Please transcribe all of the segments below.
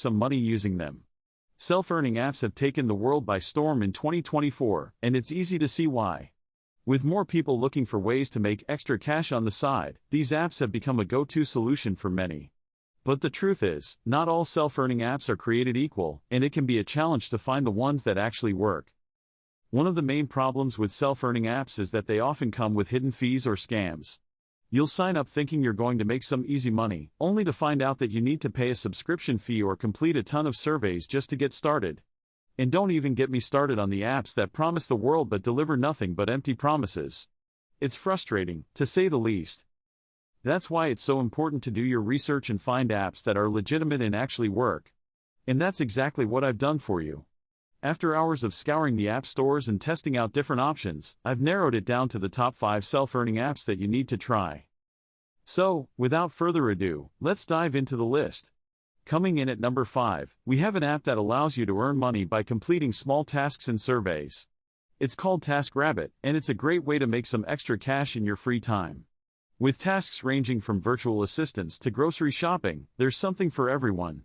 some money using them. Self-earning apps have taken the world by storm in 2024, and it's easy to see why. With more people looking for ways to make extra cash on the side, these apps have become a go-to solution for many. But the truth is, not all self-earning apps are created equal, and it can be a challenge to find the ones that actually work. One of the main problems with self-earning apps is that they often come with hidden fees or scams. You'll sign up thinking you're going to make some easy money, only to find out that you need to pay a subscription fee or complete a ton of surveys just to get started. And don't even get me started on the apps that promise the world but deliver nothing but empty promises. It's frustrating, to say the least. That's why it's so important to do your research and find apps that are legitimate and actually work. And that's exactly what I've done for you. After hours of scouring the app stores and testing out different options, I've narrowed it down to the top 5 self-earning apps that you need to try. So, without further ado, let's dive into the list. Coming in at number 5, we have an app that allows you to earn money by completing small tasks and surveys. It's called TaskRabbit, and it's a great way to make some extra cash in your free time. With tasks ranging from virtual assistants to grocery shopping, there's something for everyone.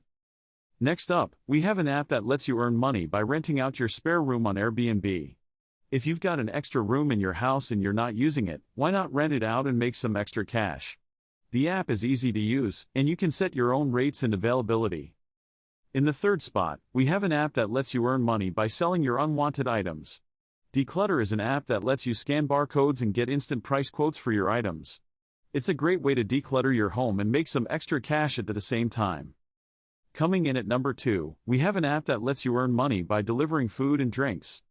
Next up, we have an app that lets you earn money by renting out your spare room on Airbnb. If you've got an extra room in your house and you're not using it, why not rent it out and make some extra cash? The app is easy to use, and you can set your own rates and availability. In the third spot, we have an app that lets you earn money by selling your unwanted items. Declutter is an app that lets you scan barcodes and get instant price quotes for your items. It's a great way to declutter your home and make some extra cash at the same time. Coming in at number 2, we have an app that lets you earn money by delivering food and drinks.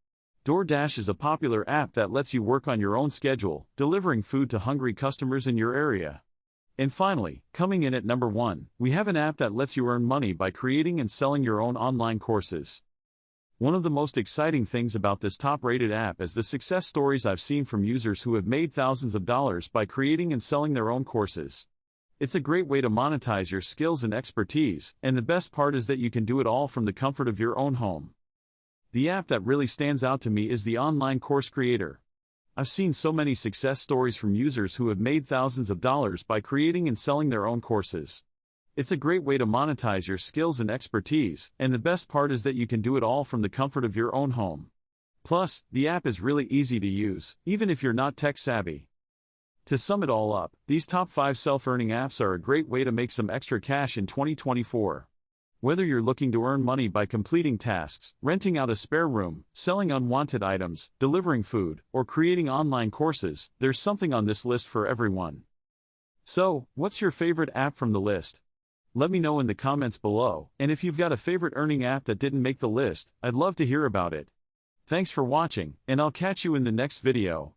DoorDash is a popular app that lets you work on your own schedule, delivering food to hungry customers in your area. And finally, coming in at number 1, we have an app that lets you earn money by creating and selling your own online courses. One of the most exciting things about this top-rated app is the success stories I've seen from users who have made thousands of dollars by creating and selling their own courses. It's a great way to monetize your skills and expertise, and the best part is that you can do it all from the comfort of your own home. The app that really stands out to me is the Online Course Creator. I've seen so many success stories from users who have made thousands of dollars by creating and selling their own courses. It's a great way to monetize your skills and expertise, and the best part is that you can do it all from the comfort of your own home. Plus, the app is really easy to use, even if you're not tech-savvy. To sum it all up, these top 5 self-earning apps are a great way to make some extra cash in 2024. Whether you're looking to earn money by completing tasks, renting out a spare room, selling unwanted items, delivering food, or creating online courses, there's something on this list for everyone. So, what's your favorite app from the list? Let me know in the comments below, and if you've got a favorite earning app that didn't make the list, I'd love to hear about it. Thanks for watching, and I'll catch you in the next video.